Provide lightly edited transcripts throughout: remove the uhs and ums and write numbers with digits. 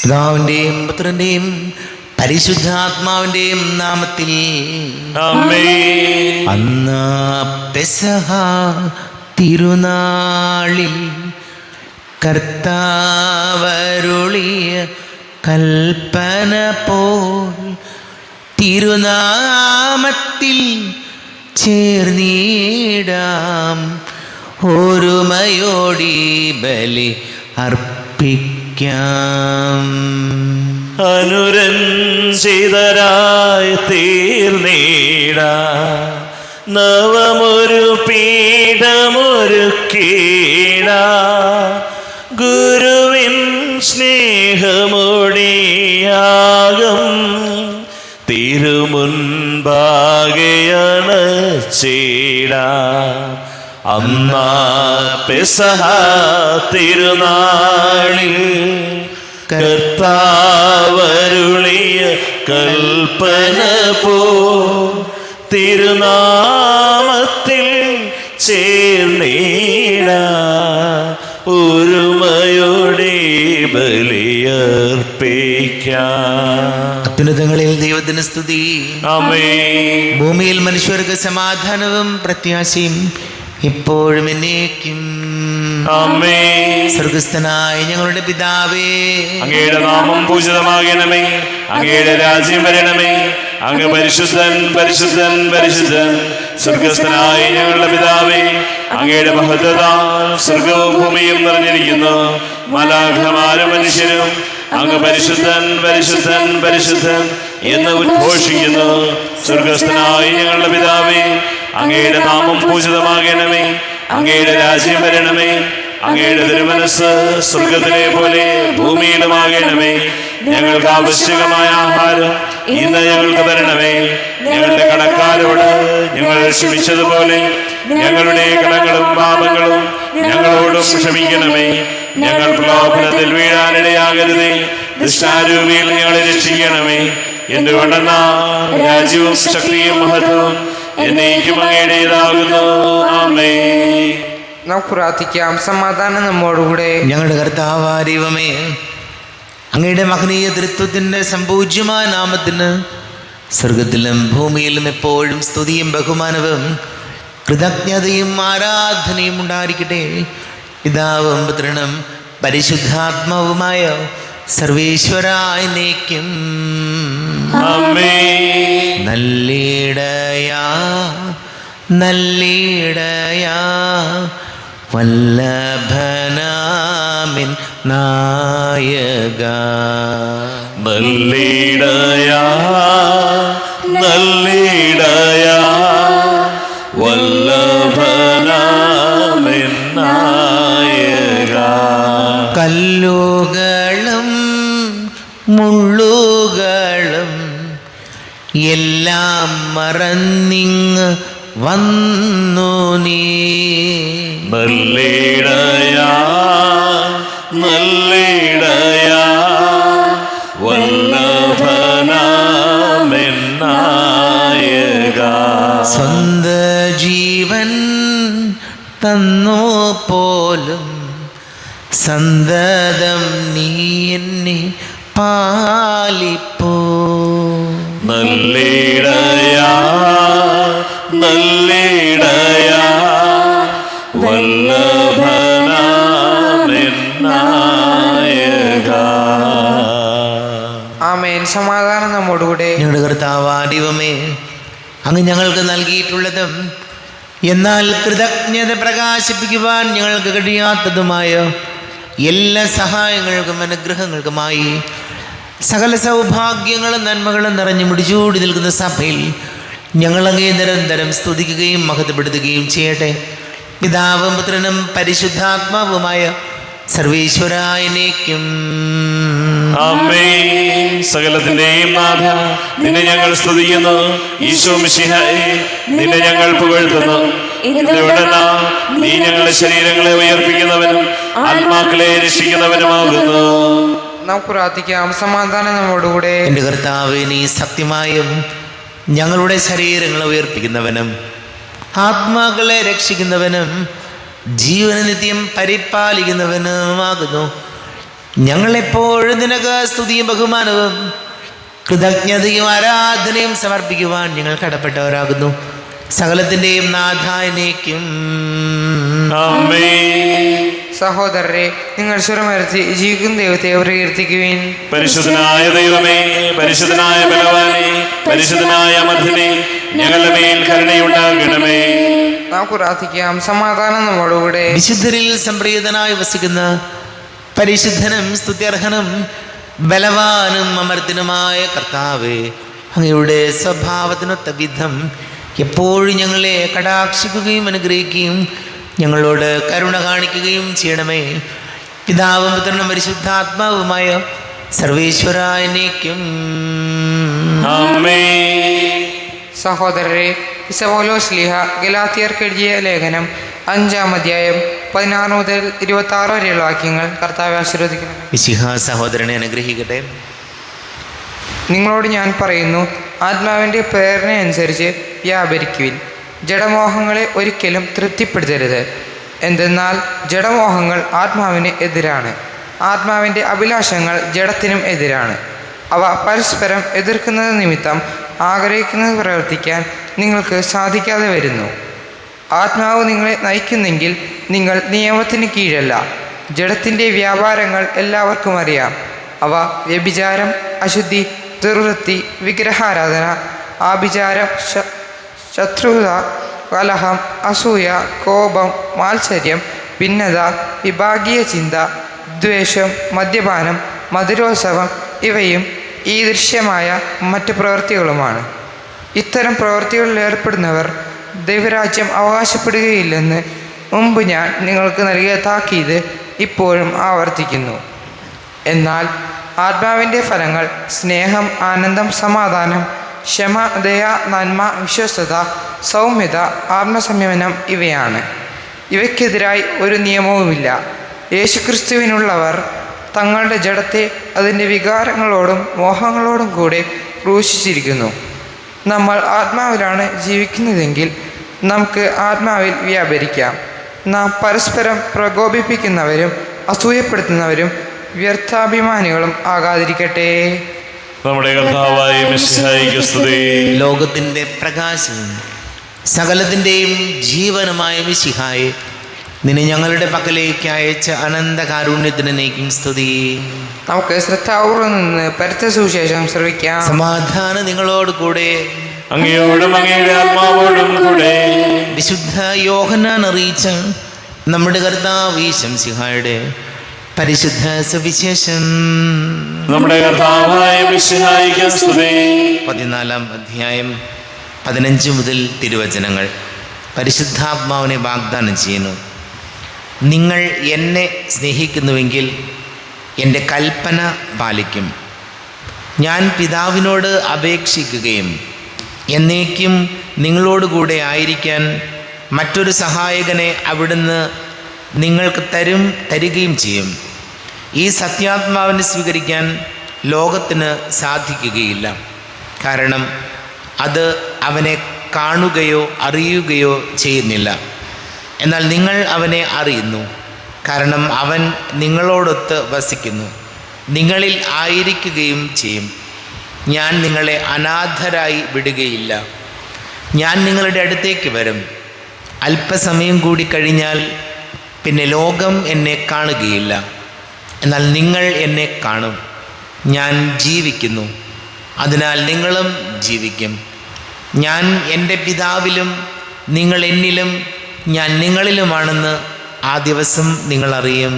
പിതാവിന്റെയും പുത്രന്റെയും പരിശുദ്ധാത്മാവിന്റെയും നാമത്തിൽ ആമേൻ. അന്ന് പെസഹ തിരുനാളിൽ കർത്താവരുളിയ കൽപ്പന പോൽ തിരുനാമത്തിൽ ചേർന്നിടാം, ഒരുമയോടി ബലി അർപ്പിക്കാം. അനുരഞ്ജിതരായി തീർന്നീട നവമൊരു പീഠമൊരുക്കീട, ഗുരുവിൻ സ്നേഹമൊടിയാകം തിരുമുൻപാകെയണച്ചീട. അന്നാ പെസഹ തിരുനാളിൽ കർത്താവരുളിയ കൽപ്പന പോ തിരുനാമത്തിൽ ചേർന്നീട, ഒരുമയോടെ ബലിയർപ്പിക്കാം. അത്യുന്നതങ്ങളിൽ ദൈവത്തിന് സ്തുതി. ആമേൻ. ഭൂമിയിൽ മനുഷ്യർക്ക് സമാധാനവും പ്രത്യാശയും എപ്പോഴും എന്നേക്കും. ആമേൻ. സ്വർഗസ്ഥനായ ഞങ്ങളുടെ പിതാവേ, അങ്ങയുടെ നാമം പൂജിതമാകണമേ, അങ്ങയുടെ രാജ്യം വരണമേ, അങ്ങ് പരിശുദ്ധൻ പരിശുദ്ധൻ പരിശുദ്ധൻ. സ്വർഗസ്ഥനായ ഞങ്ങളുടെ പിതാവേ, അങ്ങയുടെ മഹത്വത്താൽ സ്വർഗവും ഭൂമിയും നിറഞ്ഞിരിക്കുന്നു. മാലാഖമാരും മനുഷ്യരും അങ്ങ് പരിശുദ്ധൻ പരിശുദ്ധൻ പരിശുദ്ധൻ എന്ന് ഉദ്ഘോഷിക്കുന്നു. സ്വർഗസ്ഥനായ ഞങ്ങളുടെ പിതാവേ, അങ്ങയുടെ നാമം പൂജിതമാകണമേ, അങ്ങയുടെ രാജ്യം വരണമേ, അങ്ങയുടെ തിരുമനസ് സ്വർഗത്തിലെ പോലെ ഭൂമിയിലുമാകണമേ. ഞങ്ങൾക്ക് ആവശ്യകമായ ആഹാരം ഇന്ന് ഞങ്ങൾക്ക് തരണമേ. ഞങ്ങളുടെ കടക്കാരോട് ഞങ്ങൾ ക്ഷമിച്ചതുപോലെ ഞങ്ങളുടെ കടങ്ങളും പാപങ്ങളും ഞങ്ങളോടും ക്ഷമിക്കണമേ. ഞങ്ങൾ പ്രലോഭനത്തിൽ വീഴാനിടയാകരുതേ, ദുഷ്ടാരൂപിയിൽ ഞങ്ങളെ രക്ഷിക്കണമേ. എന്തുകൊണ്ടെന്നാൽ രാജ്യവും ശക്തിയും മഹത്വവും എന്നേക്കും അങ്ങയുടേതാകുന്നു. ആമേൻ. നമുക്ക് പ്രാർത്ഥിക്കാം. സമാധാനം നമ്മോടുകൂടെ. ഞങ്ങളുടെ കർത്താവായ ദൈവമേ, അങ്ങയുടെ മഹനീയ തൃത്വത്തിൻ്റെ സംപൂജ്യമായ നാമത്തിന് സ്വർഗത്തിലും ഭൂമിയിലും എപ്പോഴും സ്തുതിയും ബഹുമാനവും കൃതജ്ഞതയും ആരാധനയും ഉണ്ടായിരിക്കട്ടെ. പിതാവും പുത്രനും പരിശുദ്ധാത്മാവുമായ സർവേശ്വരായ എന്നേക്കും. ആമേൻ. നല്ലിടയാ നല്ലിടയാ വല്ലഭനാമിൻ നായക. നല്ലിടയാ നല്ലിടയാ വല്ലഭനാമിൻ നായക. കല്ലുകളും മുള്ളുകളും എല്ലാം മറന്നിങ് വന്നു നീ. നല്ലിടയാ നല്ലിടയാ വല്ലഭനാമിൻ നായക. സ്വന്ത ജീവൻ തന്നു പോലും സന്തതം നീ എന്നെ പാലിപ്പോ. നല്ലിടയാ നല്ലിടയാ വല്ലഭനാമിൻ നായക. ആമേൻ. സമാധാനം നമ്മോടുകൂടെ. ഞങ്ങളുടെ കർത്താവായ ദൈവമേ, അങ്ങ് ഞങ്ങൾക്ക് നൽകിയിട്ടുള്ളതും എന്നാൽ കൃതജ്ഞത പ്രകാശിപ്പിക്കുവാൻ ഞങ്ങൾക്ക് കഴിയാത്തതുമായ എല്ലാ സഹായങ്ങൾക്കും അനുഗ്രഹങ്ങൾക്കുമായി സകല സൗഭാഗ്യങ്ങളും നന്മകളും നിറഞ്ഞു മുടിച്ചൂടി നിൽക്കുന്ന സഭയിൽ ഞങ്ങളങ്ങേ നിരന്തരം സ്തുതിക്കുകയും മഹത്വപ്പെടുത്തുകയും ചെയ്യട്ടെ. പിതാവും പുത്രനും പരിശുദ്ധാത്മാവുമായ സർവേശ്വരായ എന്നേക്കും. ആമേൻ. സകലത്തിന്റെയും നാഥ, നിന്നെ ഞങ്ങൾ സ്തുതിക്കുന്നു. ഈശോ മിശിഹായേ, നിന്നെ ഞങ്ങൾ പുകഴ്ത്തുന്നു. എന്തുകൊണ്ടെന്നാൽ നീ ഞങ്ങളുടെ ശരീരങ്ങളെ ഉയർപ്പിക്കുന്നവനും ആത്മാക്കളെ രക്ഷിക്കുന്നവനുമാകുന്നു. നമുക്ക് പ്രാർത്ഥിക്കാം. സമാധാനം നമ്മോടുകൂടെ. എൻ്റെ കർത്താവേ, നീ സത്യമായും ഞങ്ങളുടെ ശരീരങ്ങളെ ഉയർപ്പിക്കുന്നവനും ആത്മാക്കളെ രക്ഷിക്കുന്നവനും ജീവന നിത്യം പരിപാലിക്കുന്നവനുമാകുന്നു. ഞങ്ങളെപ്പോഴും നിനക്ക് സ്തുതിയും ബഹുമാനവും കൃതജ്ഞതയും ആരാധനയും സമർപ്പിക്കുവാൻ ഞങ്ങൾ കടപ്പെട്ടവരാകുന്നു. സകലത്തിൻ്റെയും നാഥായനേക്കും. സഹോദരരെ, നിങ്ങൾ സ്വരമരത്തി ജീവിക്കുന്ന ദൈവത്തെ പ്രകീർത്തിക്കുവിൻ. പരിശുദ്ധനായ ദൈവമേ, പരിശുദ്ധനായ ബലവാനേ, പരിശുദ്ധനായ അമർത്തിനെ, ഞങ്ങളുടെ മേൽ കരുണയുണ്ടാകണമേ. നമുക്ക് പ്രാർത്ഥിക്കാം. സമാധാനം നമ്മോടുകൂടെ. വിശുദ്ധരിൽ സംപ്രീതനായി വസിക്കുന്ന പരിശുദ്ധനും സ്തുത്യർഹനും ബലവാനും അമർത്തിനുമായ കർത്താവേ, അങ്ങയുടെ സ്വഭാവത്തിനൊത്ത വിധം എപ്പോഴും ഞങ്ങളെ കടാക്ഷിക്കുകയും അനുഗ്രഹിക്കുകയും ഞങ്ങളോട് കരുണ കാണിക്കുകയും ചെയ്യണമേ. പിതാവും പുത്രനും പരിശുദ്ധാത്മാവുമായ സർവേശ്വരായനേക്കും. സഹോദരരെ, പൗലോസ് ശ്ലീഹ ഗലാത്യർക്ക് എഴുതിയ ലേഖനം 5-ാം അധ്യായം 16 മുതൽ 26 വരെയുള്ള വാക്യങ്ങൾ കർത്താവെ ആശീർവദിക്കുന്നു. മിശിഹ സഹോദരനെ അനുഗ്രഹിക്കട്ടെ. നിങ്ങളോട് ഞാൻ പറയുന്നു, ആത്മാവിൻ്റെ പ്രേരണയനുസരിച്ച് വ്യാപരിക്കുവിൻ. ജഡമോഹങ്ങളെ ഒരിക്കലും തൃപ്തിപ്പെടുത്തരുത്. എന്തെന്നാൽ ജഡമോഹങ്ങൾ ആത്മാവിന് എതിരാണ്, ആത്മാവിൻ്റെ അഭിലാഷങ്ങൾ ജഡത്തിനും എതിരാണ്. അവ പരസ്പരം എതിർക്കുന്നത് നിമിത്തം ആഗ്രഹിക്കുന്നത് പ്രവർത്തിക്കാൻ നിങ്ങൾക്ക് സാധിക്കാതെ വരുന്നു. ആത്മാവ് നിങ്ങളെ നയിക്കുന്നെങ്കിൽ നിങ്ങൾ നിയമത്തിന് കീഴല്ല. ജഡത്തിൻ്റെ വ്യാപാരങ്ങൾ എല്ലാവർക്കും അറിയാം. അവ വ്യഭിചാരം, അശുദ്ധി, ദുർവൃത്തി, വിഗ്രഹാരാധന, ആഭിചാരം, ശത്രുത, കലഹം, അസൂയ, കോപം, മാത്സര്യം, ഭിന്നത, വിഭാഗീയ ചിന്ത, ദ്വേഷം, മദ്യപാനം, മധുരോത്സവം ഇവയും ഈ ദൃശ്യമായ മറ്റ് പ്രവൃത്തികളുമാണ്. ഇത്തരം പ്രവൃത്തികളിൽ ഏർപ്പെടുന്നവർ ദൈവരാജ്യം അവകാശപ്പെടുകയില്ലെന്ന് മുമ്പ് ഞാൻ നിങ്ങൾക്ക് നൽകിയ താക്കീത് ഇപ്പോഴും ആവർത്തിക്കുന്നു. എന്നാൽ ആത്മാവിൻ്റെ ഫലങ്ങൾ സ്നേഹം, ആനന്ദം, സമാധാനം, ക്ഷമ, ദയ, നന്മ, വിശ്വസ്തത, സൗമ്യത, ആത്മസംയമനം ഇവയാണ്. ഇവയ്ക്കെതിരായി ഒരു നിയമവുമില്ല. യേശുക്രിസ്തുവിനുള്ളവർ തങ്ങളുടെ ജഡത്തെ അതിൻ്റെ വികാരങ്ങളോടും മോഹങ്ങളോടും കൂടെ ക്രൂശിച്ചിരിക്കുന്നു. നമ്മൾ ആത്മാവിലാണ് ജീവിക്കുന്നതെങ്കിൽ നമുക്ക് ആത്മാവിൽ വ്യാപരിക്കാം. നാം പരസ്പരം പ്രകോപിപ്പിക്കുന്നവരും അസൂയപ്പെടുത്തുന്നവരും വ്യർത്ഥാഭിമാനികളും ആകാതിരിക്കട്ടെ. നമ്മുടെ കർത്താവായ മിശിഹായിക്ക് സ്തുതി. ലോകത്തിൻ്റെ പ്രകാശവും സകലത്തിൻ്റെയും ജീവനുമായ മിശിഹായെ, നിന്നെ ഞങ്ങളുടെ പക്കലേക്ക് അയച്ച അനന്ത കാരുണ്യത്തിന് നീക്കും സ്തുതി. നമുക്ക് ശ്രദ്ധാപൂർവം നിന്ന് പരിശുദ്ധ സുവിശേഷം ശ്രവിക്കാം. സമാധാനം നിങ്ങളോട് കൂടെ. അങ്ങയോടും അങ്ങയുടെ ആത്മാവോടും കൂടെ. വിശുദ്ധ യോഹന്നാൻ അറിയിച്ച നമ്മുടെ കർത്താവ് ശംസിഹായുടെ പരിശുദ്ധ സുവിശേഷം. നമ്മുടെ കർത്താവായ മിശിഹായിക്ക് സ്തുതി. 14-ാം അധ്യായം 15 മുതൽ തിരുവചനങ്ങൾ. പരിശുദ്ധാത്മാവിനെ വാഗ്ദാനം ചെയ്യുന്നു. നിങ്ങൾ എന്നെ സ്നേഹിക്കുന്നുവെങ്കിൽ എൻ്റെ കൽപ്പന പാലിക്കും. ഞാൻ പിതാവിനോട് അപേക്ഷിക്കുകയും എന്നേക്കും നിങ്ങളോടുകൂടെ ആയിരിക്കാൻ മറ്റൊരു സഹായകനെ അവിടുന്ന് നിങ്ങൾക്ക് തരികയും ചെയ്യും. ഈ സത്യാത്മാവിനെ സ്വീകരിക്കാൻ ലോകത്തിന് സാധിക്കുകയില്ല. കാരണം അത് അവനെ കാണുകയോ അറിയുകയോ ചെയ്യുന്നില്ല. എന്നാൽ നിങ്ങൾ അവനെ അറിയുന്നു, കാരണം അവൻ നിങ്ങളോടൊത്ത് വസിക്കുന്നു, നിങ്ങളിൽ ആയിരിക്കുകയും ചെയ്യും. ഞാൻ നിങ്ങളെ അനാഥരായി വിടുകയില്ല. ഞാൻ നിങ്ങളുടെ അടുത്തേക്ക് വരും. അല്പസമയം കൂടി കഴിഞ്ഞാൽ പിന്നെ ലോകം എന്നെ കാണുകയില്ല, എന്നാൽ നിങ്ങൾ എന്നെ കാണും. ഞാൻ ജീവിക്കുന്നു, അതിനാൽ നിങ്ങളും ജീവിക്കും. ഞാൻ എൻ്റെ പിതാവിലും നിങ്ങൾ എന്നിലും ഞാൻ നിങ്ങളിലുമാണെന്ന് ആ ദിവസം നിങ്ങൾ അറിയും.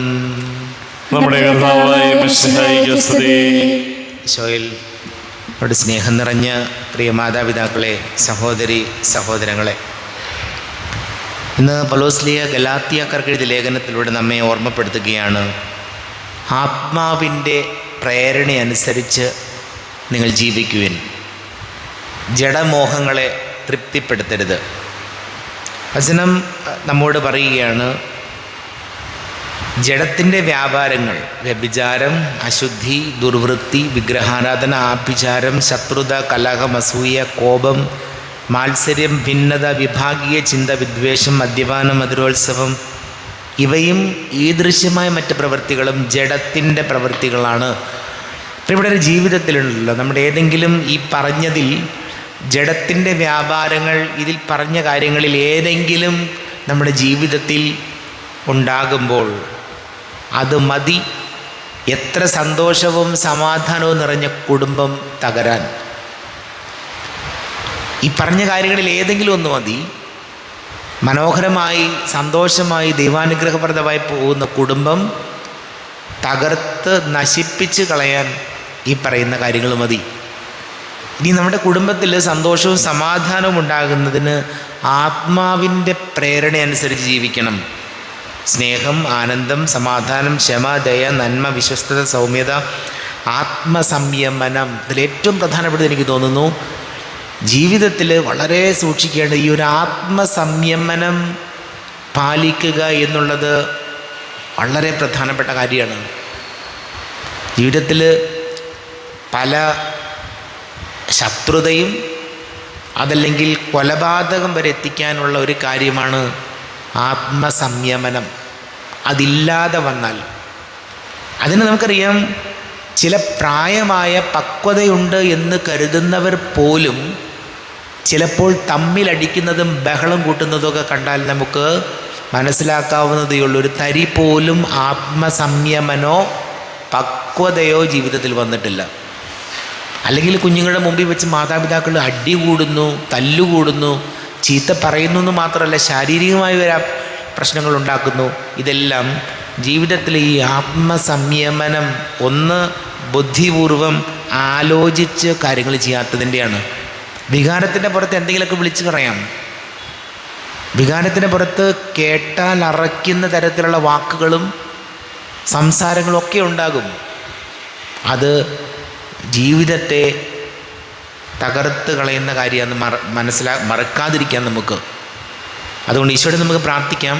നമ്മുടെ കർത്താവായ മിശിഹായിക്ക് സ്തുതി. ഈശോയിൽ അവിടെ സ്നേഹം നിറഞ്ഞ പ്രിയ മാതാപിതാക്കളെ, സഹോദരി സഹോദരങ്ങളെ, ഇന്ന് പൗലോസ് ശ്ലീഹ ഗലാത്യക്കാർക്ക് എഴുതിയ ലേഖനത്തിലൂടെ നമ്മെ ഓർമ്മപ്പെടുത്തുകയാണ്, ആത്മാവിൻ്റെ പ്രേരണയനുസരിച്ച് നിങ്ങൾ ജീവിക്കുവിൻ, ജഡമോഹങ്ങളെ തൃപ്തിപ്പെടുത്തരുത്. വചനം നമ്മോട് പറയുകയാണ്, ജഡത്തിൻ്റെ വ്യാപാരങ്ങൾ, വ്യഭിചാരം, അശുദ്ധി, ദുർവൃത്തി, വിഗ്രഹാരാധന, ആഭിചാരം, ശത്രുത, കലഹം, അസൂയ, കോപം, മാത്സര്യം, ഭിന്നത, വിഭാഗീയ ചിന്ത, വിദ്വേഷം, മദ്യപാനം, മധുരോത്സവം ഇവയും ഈ ദൃശ്യമായ മറ്റ് പ്രവൃത്തികളും ജഡത്തിൻ്റെ പ്രവൃത്തികളാണ്. ഇവിടെ ഒരു ജീവിതത്തിലുണ്ടല്ലോ, നമ്മുടെ ഏതെങ്കിലും ഈ പറഞ്ഞതിൽ ജഡത്തിൻ്റെ വ്യാപാരങ്ങൾ, ഇതിൽ പറഞ്ഞ കാര്യങ്ങളിൽ ഏതെങ്കിലും നമ്മുടെ ജീവിതത്തിൽ ഉണ്ടാകുമ്പോൾ അത് മതി എത്ര സന്തോഷവും സമാധാനവും നിറഞ്ഞ കുടുംബം തകരാൻ. ഈ പറഞ്ഞ കാര്യങ്ങളിൽ ഏതെങ്കിലും ഒന്ന് മതി മനോഹരമായി സന്തോഷമായി ദൈവാനുഗ്രഹപ്രദമായി പോകുന്ന കുടുംബം തകർത്ത് നശിപ്പിച്ച് കളയാൻ ഈ പറയുന്ന കാര്യങ്ങൾ മതി. ഇനി നമ്മുടെ കുടുംബത്തിൽ സന്തോഷവും സമാധാനവും ഉണ്ടാകുന്നതിന് ആത്മാവിൻ്റെ പ്രേരണ അനുസരിച്ച് ജീവിക്കണം. സ്നേഹം, ആനന്ദം, സമാധാനം, ക്ഷമ, ദയ, നന്മ, വിശ്വസ്തത, സൗമ്യത, ആത്മസംയമനം. ഇതിലേറ്റവും പ്രധാനപ്പെട്ടത് എനിക്ക് തോന്നുന്നു ജീവിതത്തിൽ വളരെ സൂക്ഷിക്കേണ്ട ഈ ഒരു ആത്മസംയമനം പാലിക്കുക എന്നുള്ളത് വളരെ പ്രധാനപ്പെട്ട കാര്യമാണ്. ജീവിതത്തിൽ പല ശത്രുതയും അതല്ലെങ്കിൽ കൊലപാതകം വരെ എത്തിക്കാനുള്ള ഒരു കാര്യമാണ് ആത്മസംയമനം. അതില്ലാതെ വന്നാൽ അതിന് നമുക്കറിയാം, ചില പ്രായമായ പക്വതയുണ്ട് എന്ന് കരുതുന്നവർ പോലും ചിലപ്പോൾ തമ്മിലടിക്കുന്നതും ബഹളം കൂട്ടുന്നതൊക്കെ കണ്ടാൽ നമുക്ക് മനസ്സിലാക്കാവുന്നതേ ഉള്ളൂ. ഒരു തരി പോലും ആത്മസംയമനോ പക്വതയോ ജീവിതത്തിൽ വന്നിട്ടില്ല. അല്ലെങ്കിൽ കുഞ്ഞുങ്ങളുടെ മുമ്പിൽ വെച്ച് മാതാപിതാക്കൾ അടി കൂടുന്നു, തല്ലുകൂടുന്നു, ചീത്ത പറയുന്നു എന്ന് മാത്രമല്ല ശാരീരികമായി വരെ പ്രശ്നങ്ങൾ ഉണ്ടാക്കുന്നു. ഇതെല്ലാം ജീവിതത്തിൽ ഈ ആത്മസംയമനം ഒന്ന് ബുദ്ധിപൂർവം ആലോചിച്ച് കാര്യങ്ങൾ ചെയ്യാത്തതിൻ്റെയാണ്. വികാരത്തിൻ്റെ പുറത്ത് എന്തെങ്കിലുമൊക്കെ വിളിച്ചു പറയാം. വികാരത്തിൻ്റെ പുറത്ത് കേട്ടാൽ അറയ്ക്കുന്ന തരത്തിലുള്ള വാക്കുകളും സംസാരങ്ങളും ഒക്കെ ഉണ്ടാകും. അത് ജീവിതത്തെ തകർത്ത് കളയുന്ന കാര്യമാണെന്ന് മറക്കാതിരിക്കാം നമുക്ക്. അതുകൊണ്ട് ഈശോയോട് നമുക്ക് പ്രാർത്ഥിക്കാം,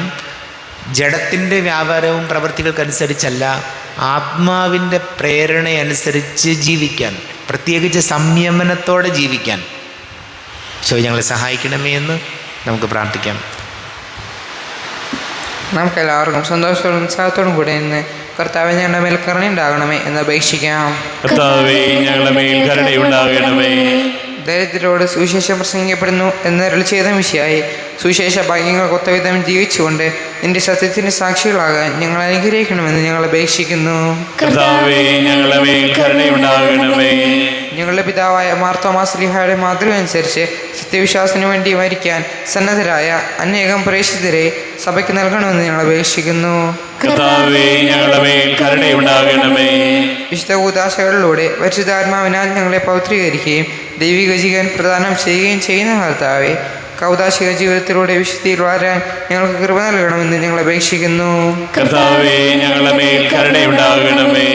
ജഡത്തിൻ്റെ വ്യാപാരവും പ്രവൃത്തികൾക്കനുസരിച്ചല്ല, ആത്മാവിൻ്റെ പ്രേരണയനുസരിച്ച് ജീവിക്കാൻ, പ്രത്യേകിച്ച് സംയമനത്തോടെ ജീവിക്കാൻ ഈശോ ഞങ്ങളെ സഹായിക്കണമേ എന്ന് നമുക്ക് പ്രാർത്ഥിക്കാം. നമുക്കെല്ലാവർക്കും സന്തോഷത്തോടും ഉത്സാഹത്തോടും കൂടെ ഇന്ന് കർത്താവേ ഞങ്ങളുടെ മേൽ കരുണയുണ്ടാകണമേ എന്ന് അപേക്ഷിക്കാം. കർത്താവേ ഞങ്ങളുടെ മേൽ കരുണയുണ്ടാകണമേ. ദരിദ്രരോട് സുവിശേഷം പ്രസംഗിക്കപ്പെടുന്നു എന്നരുളി ചെയ്ത മിശിഹായേ, സുവിശേഷ ഭാഗ്യങ്ങൾക്ക് ഒത്തവിധം ജീവിച്ചുകൊണ്ട് നിന്റെ സത്യത്തിന് സാക്ഷികളാകാൻ ഞങ്ങൾ അനുഗ്രഹിക്കണമെന്ന് ഞങ്ങൾ അപേക്ഷിക്കുന്നു. കർത്താവേ ഞങ്ങളുടെ മേൽ കരുണയുണ്ടാകണമേ. ഞങ്ങളുടെ പിതാവായ മാർത്തോമാ ശ്ലീഹായുടെ മാതൃക അനുസരിച്ച് സത്യവിശ്വാസത്തിന് വേണ്ടി മരിക്കാൻ സന്നദ്ധരായ അനേകം പ്രേക്ഷിതരെ സഭയ്ക്ക് നൽകണമെന്ന് ഞങ്ങൾ അപേക്ഷിക്കുന്നു. കർത്താവേ ഞങ്ങളുടെ മേൽ കരുണയുണ്ടാകണമേ. വിശുദ്ധ കൂദാശകളിലൂടെ പരിശുദ്ധാത്മാവിനാൽ ഞങ്ങളെ പവിത്രീകരിക്കുകയും ദൈവിക ജീവൻ പ്രദാനം ചെയ്യുകയും ചെയ്യുന്ന കർത്താവേ, കൗദാശിക ജീവിതത്തിലൂടെ വിശുദ്ധിയിൽ വളരാൻ ഞങ്ങൾക്ക് കൃപ നൽകണമെന്ന് ഞങ്ങൾ അപേക്ഷിക്കുന്നു. കർത്താവേ ഞങ്ങളുടെ മേൽ കരുണയുണ്ടാകണമേ.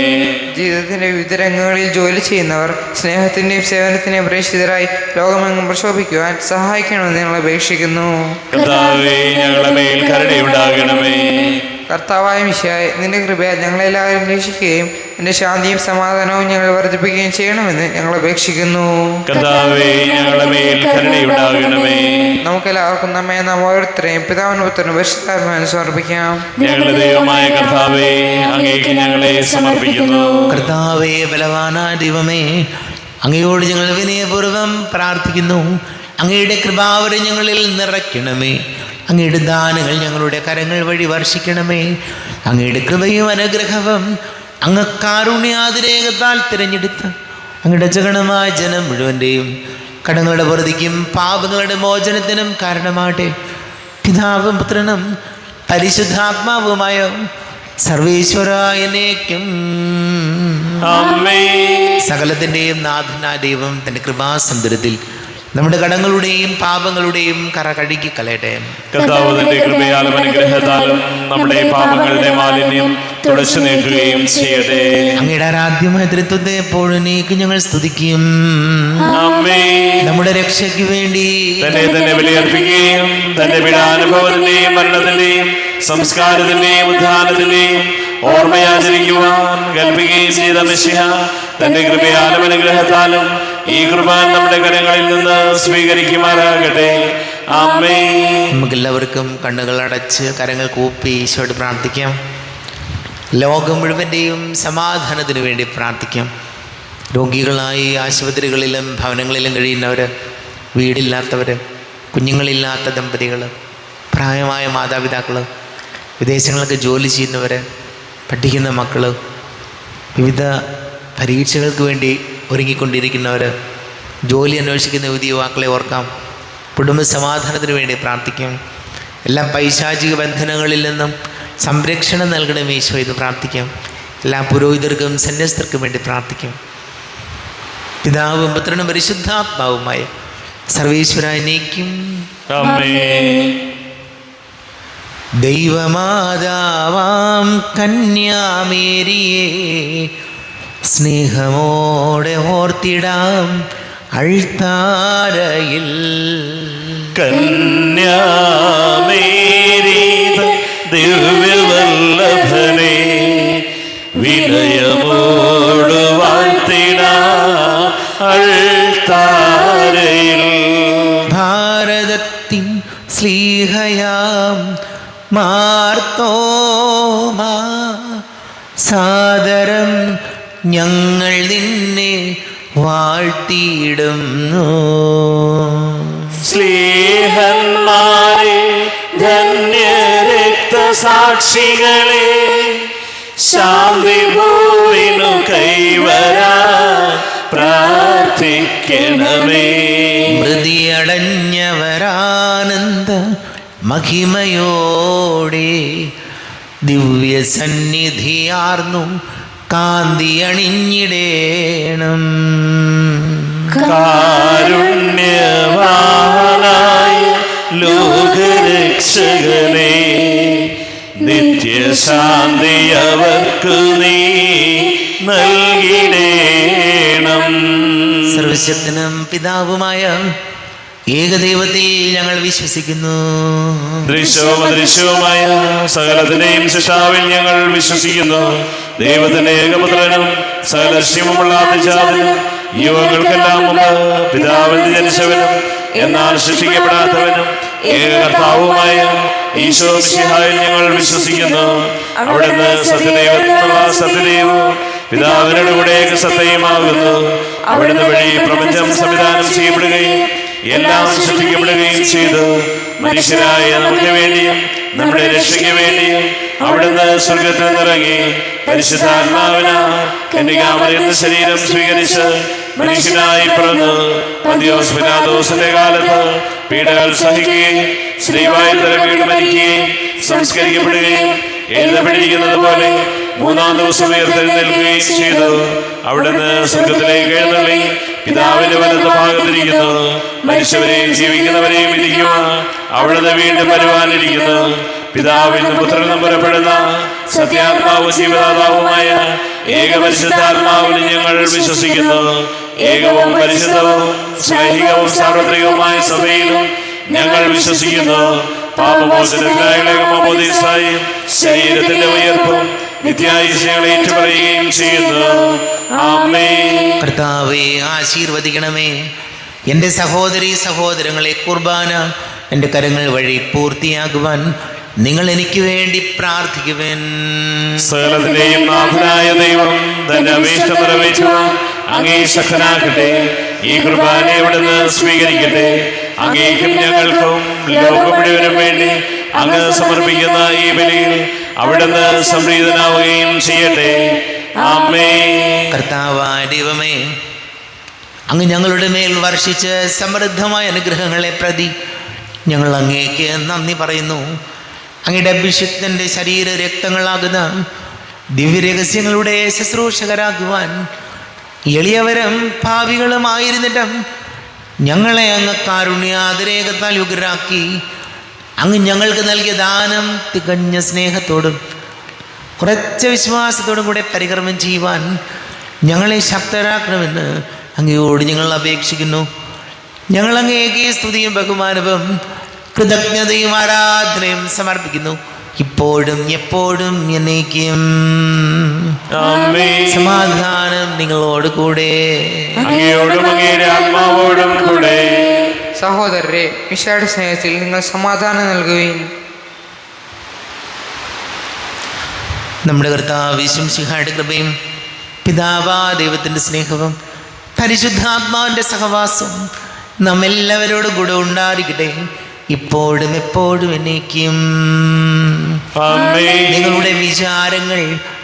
ജീവിതത്തിന്റെ വിവിധ രംഗങ്ങളിൽ ജോലി ചെയ്യുന്നവർ സ്നേഹത്തിന്റെയും സേവനത്തിന്റെയും പ്രേക്ഷിതരായി ലോകമെങ്ങും പ്രശോഭിക്കുവാൻ സഹായിക്കണമെന്ന് ഞങ്ങൾ അപേക്ഷിക്കുന്നു. കർത്താവേ ഞങ്ങളുടെ മേൽ കരുണയുണ്ടാകണമേ. കർത്താവായ മിശിഹായേ, നിന്റെ കൃപയാൽ ഞങ്ങളെല്ലാവരും രക്ഷിക്കുകയും നിന്റെ ശാന്തിയും സമാധാനവും ഞങ്ങൾ വർദ്ധിപ്പിക്കുകയും ചെയ്യണമെന്ന് ഞങ്ങൾ അപേക്ഷിക്കുന്നു. കർത്താവേ ഞങ്ങളുടെ മേൽ കരുണയുണ്ടാകണമേ. നമുക്കെല്ലാവർക്കും നമ്മെ നാം ഓരോരുത്തരെയും പിതാവിനും പുത്രനും പരിശുദ്ധാത്മാവിനും സമർപ്പിക്കാം. ഞങ്ങളുടെ ദൈവമായ കർത്താവേ, അങ്ങേക്ക് ഞങ്ങളെ സമർപ്പിക്കുന്നു. കർത്താവേ, ബലവാനായ ദൈവമേ, അങ്ങയോട് ഞങ്ങൾ വിനയപൂർവ്വം പ്രാർത്ഥിക്കുന്നു. അങ്ങയുടെ കൃപാവരെ ഞങ്ങളിൽ നിറയ്ക്കണമേ. അങ്ങയുടെ ദാനങ്ങൾ ഞങ്ങളുടെ കരങ്ങൾ വഴി വർഷിക്കണമേ. അങ്ങയുടെ കൃപയും അനുഗ്രഹവും അങ്ങ് കാരുണ്യാതിരേകത്താൽ തിരഞ്ഞെടുത്ത് അങ്ങയുടെ ജഗണമായ ജനം മുഴുവൻ്റെയും കടങ്ങളുടെ പൊറുതിക്കും പാപങ്ങളുടെ മോചനത്തിനും കാരണമാട്ടെ. പിതാവും പുത്രനും പരിശുദ്ധാത്മാവുമായ സർവേശ്വരായനേക്കും സകലത്തിൻ്റെയും നാഥനായ ദൈവം തൻ്റെ കൃപാസമുദ്രത്തിൽ നമ്മുടെ കടങ്ങളുടെയും പാപങ്ങളുടെയും കറ കഴുകി കളയട്ടെ. കർത്താവ് തന്റെ കൃപയാലും അനുഗ്രഹത്താലും നമ്മുടെ പാപങ്ങളുടെ മാലിന്യം തുടച്ചു നീക്കുകയും ചെയ്യട്ടെ. അങ്ങയുടെ ആരാധ്യമായ തൃത്വത്തെ എപ്പോഴും നീക്ക് ഞങ്ങൾ സ്തുതിക്കും. നമ്മുടെ രക്ഷയ്ക്ക് വേണ്ടി തന്നെ ബലിയർപ്പിക്കുകയും തന്റെ പീഡാനുഭവത്തിന്റെയും മരണത്തിന്റെയും സംസ്കാരത്തിന്റെയും ഉദ്ധാനത്തിന്റെയും ഓർമ്മയാചരിക്കുവാൻ കൽപ്പിക്കുകയും ചെയ്ത മിശിഹ തന്റെ കൃപയാലും അനുഗ്രഹത്താലും ഈ കൃപ നമ്മുടെ കരങ്ങളിൽ നിന്ന് സ്വീകരിക്കുമാറാകട്ടെ. ആമേൻ. നമുക്കെല്ലാവർക്കും കണ്ണുകൾ അടച്ച് കരങ്ങൾ കൂപ്പി ഈശോയോട് പ്രാർത്ഥിക്കാം. ലോകം മുഴുവൻ്റെയും സമാധാനത്തിനു വേണ്ടി പ്രാർത്ഥിക്കാം. രോഗികളായി ആശുപത്രികളിലും ഭവനങ്ങളിലും കഴിയുന്നവർ, വീടില്ലാത്തവർ, കുഞ്ഞുങ്ങളില്ലാത്ത ദമ്പതികൾ, പ്രായമായ മാതാപിതാക്കൾ, വിദേശങ്ങളിലൊക്കെ ജോലി ചെയ്യുന്നവർ, പഠിക്കുന്ന മക്കൾ, വിവിധ പരീക്ഷകൾക്ക് വേണ്ടി ഒരുങ്ങിക്കൊണ്ടിരിക്കുന്നവർ, ജോലി അന്വേഷിക്കുന്ന യുവതിയുവാക്കളെ ഓർക്കാം. കുടുംബ സമാധാനത്തിന് വേണ്ടി പ്രാർത്ഥിക്കാം. എല്ലാ പൈശാചിക ബന്ധനങ്ങളിൽ നിന്നും സംരക്ഷണം നൽകണം ഈശോ എന്ന് പ്രാർത്ഥിക്കാം. എല്ലാ പുരോഹിതർക്കും സന്യസ്തർക്കും വേണ്ടി പ്രാർത്ഥിക്കാം. പിതാവും പുത്രനും പരിശുദ്ധാത്മാവുമായ സർവീശ്വരായ നീക്കും. ദൈവമാതാവാം കന്യാമേരിയെ സ്നേഹമോടെ ഓർത്തിടാം അൾത്താരയിൽ. കന്യാമേരി ദിവ്യവല്ലഭനെ വിനയമോട് വാഴ്ത്തിടാം അൾത്താരയിൽ. ഭാരതത്തിൻ സ്ലീഹയാം മാർത്തോമാ സാദരം ഞങ്ങൾ നിന്നെ വാഴ്ത്തിയിടുന്നു. സ്നേഹന്മാരെ ധന്യരക്തസാക്ഷികളെ ശാന്തി ഭൂവിനു കൈവരാ പ്രാർത്ഥിക്കണമേ. മൃതിയടഞ്ഞവരാനന്ദ മഹിമയോടെ ദിവ്യ സന്നിധിയാർന്നു കാന്തി അണിഞ്ഞിടേണം. കാരുണ്യവാനായ ലോകരക്ഷകനെ നിത്യശാന്തി അവർക്കു നീ നൽകിടേണം. സർവശക്തനും പിതാവുമായ ഏകദൈവത്തിൽ ഞങ്ങൾ വിശ്വസിക്കുന്നു. ദൃശ്യവും അദൃശ്യവുമായ സകലത്തിന്റെയും സൃഷ്ടാവിൽ ഞങ്ങൾ വിശ്വസിക്കുന്നു. ദൈവത്തിന്റെ ഏകപുത്രനും സകലക്ഷ്യമുള്ള അതിജാതനും യുവകൾക്കെല്ലാം മുമ്പ് പിതാവിന് ജനിച്ചവനും എന്നാൽ സൃഷ്ടിക്കപ്പെടാത്തവനും ഏകകർത്താവുമായ ഈശോ മിശിഹായിൽ ഞങ്ങൾ വിശ്വസിക്കുന്നു. അവിടുന്ന് സത്യദൈവത്തിനുള്ള സത്യദൈവവും പിതാവിനോട് കൂടെ സത്യമാകുന്നു. അവിടുന്ന് വഴി പ്രപഞ്ചം സംവിധാനം ചെയ്യപ്പെടുകയും എല്ലാം സൃഷ്ടിക്കപ്പെടുകയും ചെയ്തു. മനുഷ്യരായ നമുക്ക് വേണ്ടിയും നമ്മുടെ രക്ഷയ്ക്ക് വേണ്ടിയും അവിടുന്ന് സ്വർഗത്തിൽ നിന്നിറങ്ങി പരിശുദ്ധാത്മാവിനാൽ കന്യകാമറിയത്തിന്റെ ശരീരം സ്വീകരിച്ച് മനുഷ്യനായി പിറന്നു. പന്തിയോസ് പിലാത്തോസിന്റെ കാലത്ത് പീഡകൾ സഹിക്കുകയും ശ്രീവായി തലവീട് മരിക്കുകയും സംസ്കരിക്കപ്പെടുകയും എഴുതപ്പെട്ടിരിക്കുന്നത് പോലെ മൂന്നാം ദിവസം ഉയർത്തെഴുന്നേൽക്കുകയും ചെയ്തു. അവിടുന്ന് സ്വർഗത്തിലേക്ക് എഴുന്നള്ളി പിതാവിന്റെ വലത്ത് ഭാഗത്തിരിക്കുന്നു. മരിച്ചവരെയും ജീവിക്കുന്നവരെയും വിധിക്കുവാൻ അവിടുന്ന് വീണ്ടും വരുവാനിരിക്കുന്നു. പിതാവിൽ നിന്നും പുത്രനിൽ നിന്നും പുറപ്പെടുന്ന സത്യാത്മാവും ജീവദാതാവുമായ ഏകപരിശുദ്ധാത്മാവിൽ ഞങ്ങൾ വിശ്വസിക്കുന്നു. ഏകവും പരിശുദ്ധവും സ്നേഹികവും സാർവത്രികവുമായ സഭയിലും ഞങ്ങൾ വിശ്വസിക്കുന്നു. പാപമോചനത്തിനായി ശരീരത്തിന്റെ ഉയർപ്പും നിത്യായുസ്യങ്ങളെ ഏറ്റുപറയുകയും ചെയ്യുന്നു. ആമേൻ. കർത്താവേ, ആശീർവദിക്കണമേ. എൻ്റെ സഹോദരീ സഹോദരങ്ങളെ, കുർബാന എൻ്റെ കരങ്ങൾ വഴി പൂർത്തിയാകുവാൻ നിങ്ങൾ എനിക്ക് വേണ്ടി പ്രാർത്ഥിക്കുവേൻ. സകലത്തിന്റെയും നാഥനായ ദൈവം തന്റെ അപേക്ഷ നിറവേറ്റുവാൻ അങ്ങേ ശക്തനാക്കട്ടെ. ഈ കുർബാന അവിടുന്ന് സ്വീകരിക്കട്ടെ. അങ്ങേക്കും ഞങ്ങൾക്കും ലോകം മുഴുവനും വേണ്ടി അങ്ങ് സമർപ്പിക്കുന്ന ഈ ബലിയിൽ അവിടുന്ന് സംപ്രീതനാവുകയും ചെയ്യട്ടെ. ആമേൻ. കർത്താവായ ദൈവമേ, അങ്ങ് ഞങ്ങളുടെ മേൽ വർഷിച്ച് സമൃദ്ധമായ അനുഗ്രഹങ്ങളെ പ്രതി ഞങ്ങൾ അങ്ങേക്ക് നന്ദി പറയുന്നു. അങ്ങയുടെ അഭിഷിക്തൻ്റെ ശരീര രക്തങ്ങളാകുന്ന ദിവ്യരഹസ്യങ്ങളുടെ ശുശ്രൂഷകരാകുവാൻ എളിയവരും ഭാവികളുമായിരുന്നിട്ടും ഞങ്ങളെ അങ്ങ് കാരുണ്യാതിരേകത്താൽ യുഗരാക്കി. അങ്ങ് ഞങ്ങൾക്ക് നൽകിയ ദാനം തികഞ്ഞ സ്നേഹത്തോടും കുറച്ച വിശ്വാസത്തോടും കൂടെ പരികർമ്മം ചെയ്യുവാൻ ഞങ്ങളെ ശക്തരാക്കണമെന്ന് അങ്ങയോട് ഞങ്ങൾ അപേക്ഷിക്കുന്നു. ഞങ്ങൾ അങ്ങേക്ക് സ്തുതിയും ബഹുമാനവും കൃതജ്ഞതയും ആരാധനയും സമർപ്പിക്കുന്നു, ഇപ്പോഴും എപ്പോഴും എന്നേക്കും. സമാധാനം നിങ്ങളോട് കൂടെ. അങ്ങയോടും അങ്ങയുടെ ആത്മാവോടും കൂടെ. സഹോദരരെ, മിശിഹായുടെ സ്നേഹത്തിൽ നിങ്ങൾ സമാധാനം നൽകുകയും നമ്മുടെ കർത്താവ് മിശിഹായുടെ കൃപയും പിതാവാ ദൈവത്തിൻ്റെ സ്നേഹവും പരിശുദ്ധാത്മാവിൻ്റെ സഹവാസവും നമ്മെല്ലാവരോടും കൂടെ ഉണ്ടായിരിക്കട്ടെ, ഇപ്പോഴും എപ്പോഴും എന്നേക്കും. നിങ്ങളുടെ വിചാരങ്ങൾ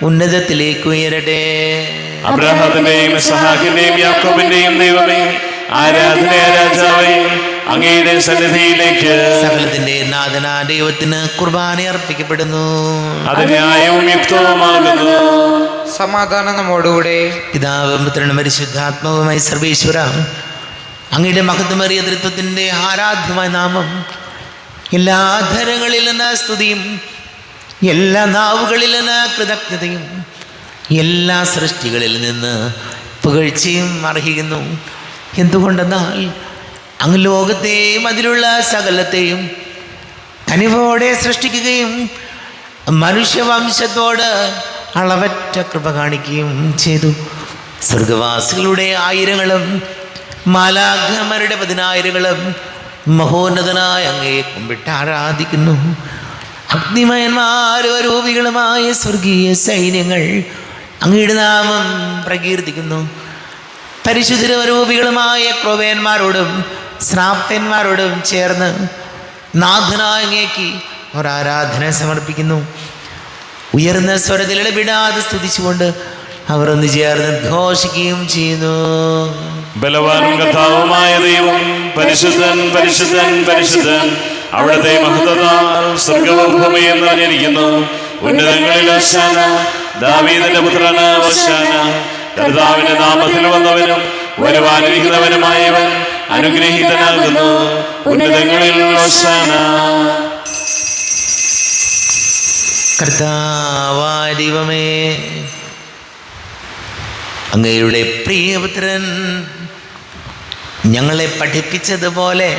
ഉന്നതത്തിലേക്ക് ഉയരട്ടെ. അബ്രഹാമിന്റെയും ഇസ്ഹാക്കിന്റെയും യാക്കോബിന്റെയും ദൈവമേ, ആരാധന രാജാവേ, അങ്ങയുടെ സന്നിധിയിലേക്ക് സകലത്തിന്റെ നാഥനാ ദൈവത്തിന് കുർബാന അർപ്പിക്കപ്പെടുന്നു. അത് ന്യായവും യുക്തവുമാകുന്നു. സമാധാനം നമ്മോടുകൂടെ. പിതാവും പുത്രനും പരിശുദ്ധാത്മാവുമായി സർവേശ്വര, അങ്ങയുടെ മഹത്വമേറിയ തൃത്വത്തിൻ്റെ ആരാധ്യമായ നാമം എല്ലാ ധരങ്ങളിൽ നിന്ന് സ്തുതിയും എല്ലാ നാവുകളിൽ നിന്ന് കൃതജ്ഞതയും എല്ലാ സൃഷ്ടികളിൽ നിന്ന് പുകഴ്ചയും അർഹിക്കുന്നു. എന്തുകൊണ്ടെന്നാൽ അങ്ങ് ലോകത്തെയും അതിലുള്ള സകലത്തെയും കനിവോടെ സൃഷ്ടിക്കുകയും മനുഷ്യവംശത്തോട് അളവറ്റ കൃപ കാണിക്കുകയും ചെയ്തു. സ്വർഗവാസികളുടെ ആയിരങ്ങളും മാലാഖമാരുടെ 10,000ങ്ങളും മഹോന്നതനായ അങ്ങയെ കുമ്പിട്ട് ആരാധിക്കുന്നു. അഗ്നിമയന്മാരും അരൂപികളുമായ സ്വർഗീയ സൈന്യങ്ങൾ അങ്ങയുടെ നാമം പ്രകീർത്തിക്കുന്നു. പരിശുദ്ധരൂപികളുമായ ക്രോവേന്മാരോടും ശ്രാപ്തന്മാരോടും ചേർന്ന് നാഥനായ അങ്ങേക്ക് ഒരാരാധന സമർപ്പിക്കുന്നു. ഉയർന്ന സ്വരത്തിൽ ഇടപെടാതെ സ്തുതിച്ചുകൊണ്ട് അവർ ഒന്ന് ചേർന്ന് ഘോഷിക്കുകയും ചെയ്യുന്നു. ബലവാനും കർത്താവുമായ ദൈവം, പരിശുദ്ധൻ പരിശുദ്ധൻ പരിശുദ്ധൻ, അവിടുത്തെ മഹത്വത്താൽ സ്വർഗ്ഗവും ഭൂമിയും നിറഞ്ഞിരിക്കുന്നു. ഉന്നതങ്ങളിൽ ഹോശാന, ദാവീദിന്റെ പുത്രന് ഹോശാന. കർത്താവിന്റെ നാമത്തിൽ വന്നവനും വരുവാനിരിക്കുന്നവനുമായവൻ അനുഗ്രഹീതനാകുന്നു. ഉന്നതങ്ങളിൽ ഹോശാന. കർത്താവായ ദൈവമേ, അങ്ങയുടെ പ്രിയപുത്രൻ ഞങ്ങളെ പഠിപ്പിച്ചതുപോലെ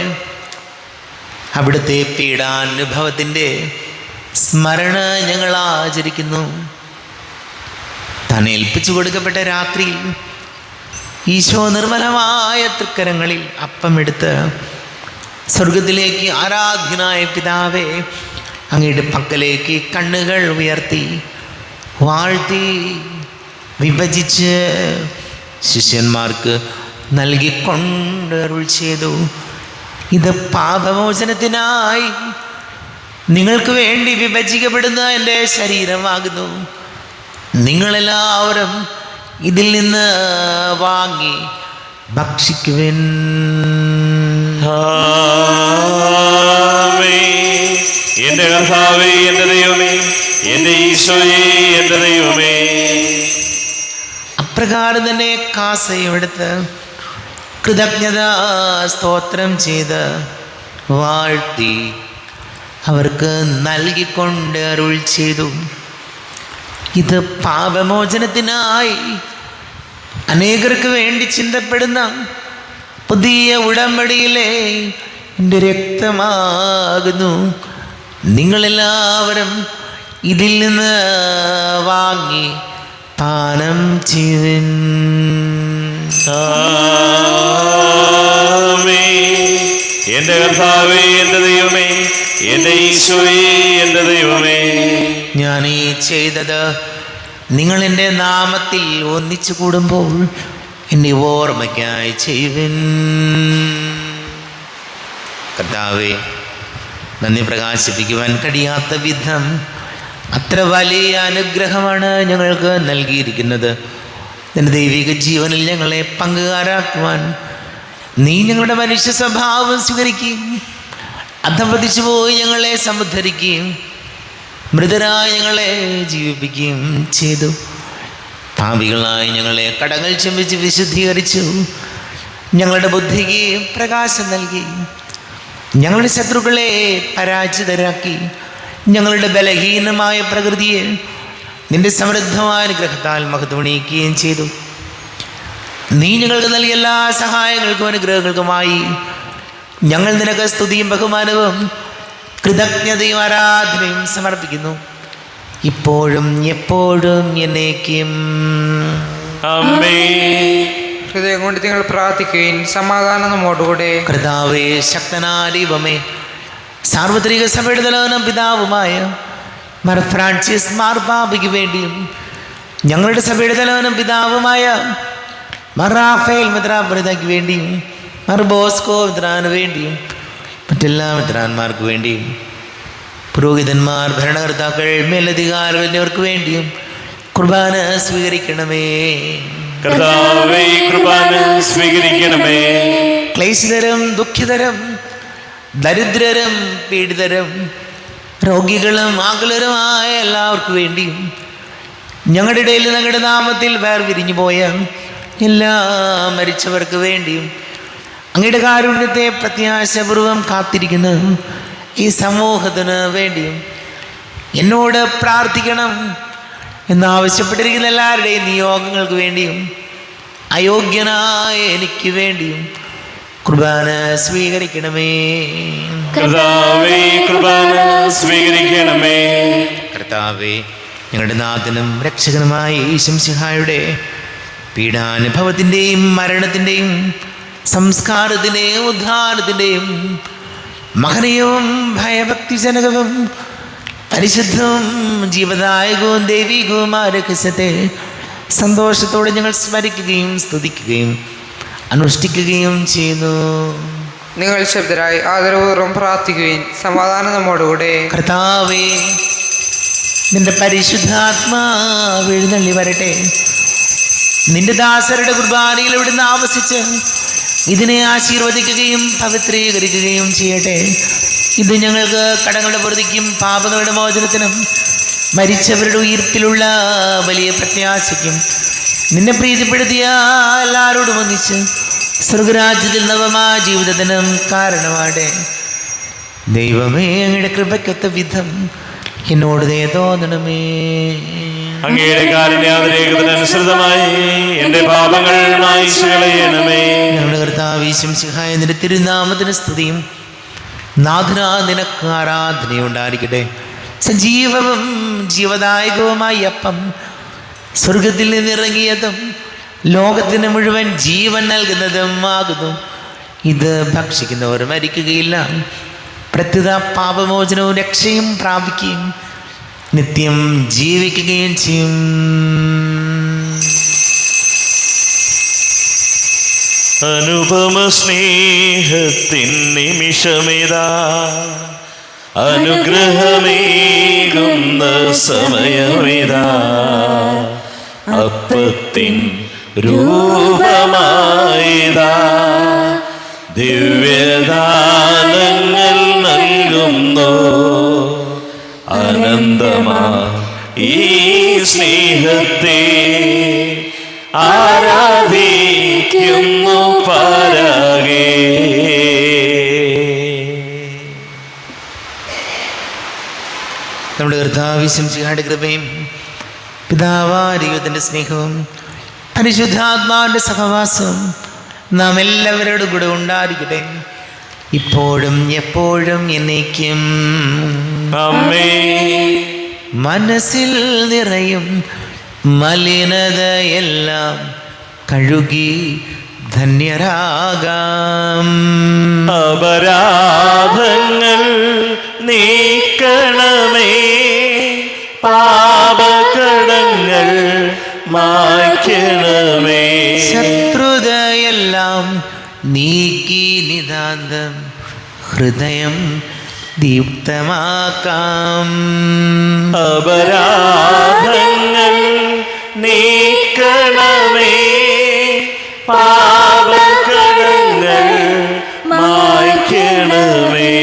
അവിടുത്തെ പീഡാനുഭവത്തിൻ്റെ സ്മരണ ഞങ്ങൾ ആചരിക്കുന്നു. താൻ ഏൽപ്പിച്ചു കൊടുക്കപ്പെട്ട രാത്രിയിൽ ഈശോ നിർമ്മലമായ തൃക്കരങ്ങളിൽ അപ്പമെടുത്ത് സ്വർഗത്തിലേക്ക് ആരാധ്യനായ പിതാവേ, അങ്ങയുടെ പക്കലേക്ക് കണ്ണുകൾ ഉയർത്തി വാഴ്ത്തി വിഭജിച്ച് ശിഷ്യന്മാർക്ക് നൽകിക്കൊണ്ട് അരുൾ ചെയ്തു. ഇത് പാപമോചനത്തിനായി നിങ്ങൾക്ക് വേണ്ടി വിഭജിക്കപ്പെടുന്ന എൻ്റെ ശരീരമാകുന്നു. നിങ്ങളെല്ലാവരും ഇതിൽ നിന്ന് വാങ്ങി ഭക്ഷിക്കുവിൻ. എന്റെ കർത്താവേ, എന്റെ ദൈവമേ, എന്റെ ഈശോയേ, എന്റെ ദൈവമേ. അപ്രകാരം തന്നെ കാസയെടുത്ത് കൃതജ്ഞത സ്തോത്രം ചെയ്ത് വാഴ്ത്തി അവർക്ക് നൽകിക്കൊണ്ട് അരുൾ ചെയ്തു. ഇത് പാപമോചനത്തിനായി അനേകർക്ക് വേണ്ടി ചിന്തപ്പെടുന്ന പുതിയ ഉടമ്പടിയിലെ എൻ്റെ രക്തമാകുന്നു. നിങ്ങളെല്ലാവരും ഇതിൽ നിന്ന് വാങ്ങി പാനം ചെയ്യുവിൻ. എന്റെ കർത്താവേ, എന്റെ ദൈവമേ, എന്റെ ഈശോയേ, എന്റെ ദൈവമേ. ഞാൻ ഈ ചെയ്തത് നിങ്ങൾ എൻ്റെ നാമത്തിൽ ഒന്നിച്ചു കൂടുമ്പോൾ എന്നെ ഓർമ്മയ്ക്കായി ചെയ്യുവിൻ. കർത്താവേ, നന്ദി പ്രകാശിപ്പിക്കുവാൻ കഴിയാത്ത വിധം അത്ര വലിയ അനുഗ്രഹമാണ് ഞങ്ങൾക്ക് നൽകിയിരിക്കുന്നത്. നിന്റെ ദൈവിക ജീവനിൽ ഞങ്ങളെ പങ്കുകാരാക്കുവാൻ നീ ഞങ്ങളുടെ മനുഷ്യ സ്വഭാവം സ്വീകരിക്കുകയും അധപതിച്ചു പോയി ഞങ്ങളെ സമുദ്ധരിക്കുകയും മൃതരായ ഞങ്ങളെ ജീവിപ്പിക്കുകയും ചെയ്തു. പാപികളായി ഞങ്ങളെ കടങ്ങൾ ക്ഷമിച്ച് വിശുദ്ധീകരിച്ചു. ഞങ്ങളുടെ ബുദ്ധിക്ക് പ്രകാശം നൽകി. ഞങ്ങളുടെ ശത്രുക്കളെ പരാജിതരാക്കി. ഞങ്ങളുടെ ബലഹീനമായ പ്രകൃതിയെ നിന്റെ സമൃദ്ധമായ അനുഗ്രഹത്താൽ മഹത്വണിയിക്കുകയും ചെയ്തു. നീ ഞങ്ങൾക്ക് നൽകിയ എല്ലാ സഹായങ്ങൾക്കും അനുഗ്രഹങ്ങൾക്കുമായി ഞങ്ങൾ നിനക്ക് സ്തുതിയും ബഹുമാനവും കൃതജ്ഞതയും ആരാധനയും സമർപ്പിക്കുന്നു, ഇപ്പോഴും എപ്പോഴും എന്നേക്കും. ആമേൻ. ഹൃദയം കൊണ്ട് നിങ്ങൾ പ്രാർത്ഥിക്കുകയും സമാധാനം നമ്മോടുകൂടെ. കർത്താവേ, ശക്തനായ ദൈവമേ, സാർവത്രിക സഭയുടെ തലവനും പിതാവുമായ മാർ ഫ്രാൻസിസ് മാർപ്പാപ്പയ്ക്ക് വേണ്ടിയും ഞങ്ങളുടെ സഭയുടെ തലവനും പിതാവുമായ മാർ റാഫേൽ മെത്രാപ്പൊലീത്തായ്ക്ക് വേണ്ടിയും മാർ ബോസ്കോ മെത്രാന് വേണ്ടിയും മറ്റെല്ലാ മെത്രാന്മാർക്ക് വേണ്ടിയും പുരോഹിതന്മാർ, ഭരണകർത്താക്കൾ, മേലധികാരികൾ എന്നിവർക്ക് വേണ്ടിയും കുർബാന സ്വീകരിക്കണമേ. കർത്താവേ, കുർബാന സ്വീകരിക്കണമേ. ക്ലേശിതരും ദുഃഖിതരും ദരിദ്രരും പീഡിതരും രോഗികളും ആകുലരുമായ എല്ലാവർക്കും വേണ്ടിയും ഞങ്ങളുടെ ഇടയിൽ ഞങ്ങളുടെ നാമത്തിൽ വേർപിരിഞ്ഞു പോയ എല്ലാ മരിച്ചവർക്ക് വേണ്ടിയും അങ്ങയുടെ കാരുണ്യത്തെ പ്രത്യാശപൂർവം കാത്തിരിക്കുന്ന ഈ സമൂഹത്തിന് വേണ്ടിയും എന്നോട് പ്രാർത്ഥിക്കണം എന്നാവശ്യപ്പെട്ടിരിക്കുന്ന എല്ലാവരുടെയും നിയോഗങ്ങൾക്ക് വേണ്ടിയും അയോഗ്യനായ എനിക്ക് വേണ്ടിയും കുർബാന സ്വീകരിക്കണമേ. കർത്താവേ, കുർബാന സ്വീകരിക്കണമേ. കർത്താവേ, ഞങ്ങളുടെ നാഥനും രക്ഷകനുമായ യേശുമിശിഹായുടെ പീഡാനുഭവത്തിൻ്റെയും മരണത്തിൻ്റെയും സംസ്കാരത്തിൻ്റെയും ഉദ്ധാനത്തിൻ്റെയും മഹനീയവും ഭയഭക്തിജനകവും പരിശുദ്ധവും ജീവദായകവും ദൈവികവുമായ രഹസ്യത്തെ സന്തോഷത്തോടെ ഞങ്ങൾ സ്മരിക്കുകയും സ്തുതിക്കുകയും അനുഷ്ഠിക്കുകയും ചെയ്യുന്നു. നിങ്ങൾ ശബ്ദരായി ആദരപൂർവ്വം പ്രാർത്ഥിക്കുകയും സമാധാനം നമ്മോടുകൂടെ. കർത്താവേ, നിന്റെ പരിശുദ്ധാത്മാവ് എഴുന്നള്ളി വരട്ടെ. നിന്റെ ദാസരുടെ കുർബാനയിൽ ഇവിടുന്ന് ആവസിച്ച് ഇതിനെ ആശീർവദിക്കുകയും പവിത്രീകരിക്കുകയും ചെയ്യട്ടെ. ഇത് ഞങ്ങൾക്ക് കടങ്ങളുടെ പൊറുതിക്കും പാപങ്ങളുടെ മോചനത്തിനും മരിച്ചവരുടെ ഉയർപ്പിലുള്ള വലിയ പ്രത്യാശയ്ക്കും നിന്നെ പ്രീതിപ്പെടുത്തിയ എല്ലാവരോടും ഒന്നിച്ച് സ്വർഗരാജ്യത്തിൽ നവമായ ജീവിതത്തിനും കാരണമാടെ. ദൈവമേ, അങ്ങയുടെ കൃപയ്ക്കൊത്ത വിധം എന്നോട് ദയ തോന്നണമേ. അങ്ങയുടെ കാരുണ്യാതിരേകത്തിനനുസൃതമായി എന്റെ പാപങ്ങൾ മായിച്ചു കളയണമേ. ഞങ്ങളുടെ കർത്താവ് യേശുമിശിഹായ നിന്റെ തിരുനാമത്തിന് സ്തുതിയും നാഥനാ നിനക്ക് ആരാധനയും ഉണ്ടായിരിക്കട്ടെ. സജീവവും ജീവദായകവുമായി അപ്പം സ്വർഗത്തിൽ നിന്നിറങ്ങിയതും ലോകത്തിന് മുഴുവൻ ജീവൻ നൽകുന്നതും ആകുന്നു. ഇത് ഭക്ഷിക്കുന്നവർ മരിക്കുകയില്ല, പ്രത്യുത പാപമോചനവും രക്ഷയും പ്രാപിക്കുകയും നിത്യം ജീവിക്കുകയും ചെയ്യും. അനുപമ സ്നേഹത്തിൻ നിമിഷമിതാ, അനുഗ്രഹമേകുന്ന സമയമിതാ, അപ്പത്തിൻ രൂപമായിതാ, ദിവ്യദാനങ്ങൾ നൽകുന്നു. അനന്തമാ ഈ സ്നേഹത്തെ ആരാധിക്കുന്നു പരകേ. നമ്മുടെ കർത്താവ് യേശുമിശിഹായുടെ കൃപയും പിതാവായ ദൈവത്തിൻ്റെ സ്നേഹവും പരിശുദ്ധാത്മാവിൻ്റെ സഹവാസവും നാം എല്ലാവരോടും കൂടെ ഉണ്ടായിരിക്കട്ടെ, ഇപ്പോഴും എപ്പോഴും എന്നേക്കും. ആമേൻ. മനസ്സിൽ നിറയും മലിനതയെല്ലാം കഴുകി ധന്യരാകാം. അപരാധങ്ങൾ നീക്കണമേ, പാപകടങ്ങൾ മായ്ക്കണമേ. ശത്രുതയെല്ലാം നീക്കി നിതാന്തം ഹൃദയം ദീപ്തമാക്കാം. അപരാധങ്ങൾ നീക്കണമേ, പാപകടങ്ങൾ മായ്ക്കണമേ.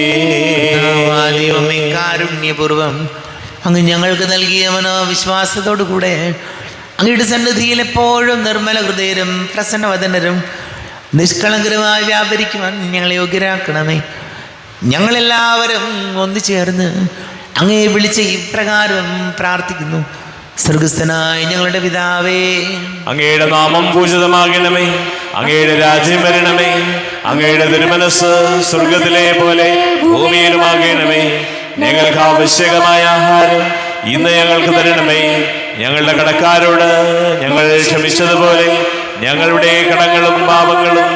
ദൈവമേ, കാരുണ്യപൂർവം അങ്ങ് ഞങ്ങൾക്ക് നൽകിയ മനോവിശ്വാസത്തോടു കൂടെ അങ്ങയുടെ സന്നിധിയിൽ എപ്പോഴും നിർമ്മല ഹൃദയരും പ്രസന്നവദനരും നിഷ്കളങ്കരുമായി വ്യാപരിക്കുവാൻ ഞങ്ങളെ യോഗ്യരാക്കണമേ. ഞങ്ങളെല്ലാവരും ഒന്നു ചേർന്ന് അങ്ങയെ വിളിച്ച് ഇപ്രകാരം പ്രാർത്ഥിക്കുന്നു. സ്വർഗസ്ഥനായ ഞങ്ങളുടെ പിതാവേ, അങ്ങയുടെ നാമം പൂജിതമാകണമേ, അങ്ങയുടെ രാജ്യം വരണമേ, അങ്ങയുടെ തിരുമനസ് സ്വർഗത്തിലെ പോലെ ഭൂമിയിലുമാകണമേ. ഞങ്ങൾക്ക് ആവശ്യകമായ ആഹാരം ഇന്ന് ഞങ്ങൾക്ക് തരണമേ. ഞങ്ങളുടെ കടക്കാരോട് ഞങ്ങൾ ക്ഷമിച്ചതുപോലെ ഞങ്ങളുടെ കടങ്ങളും പാപങ്ങളും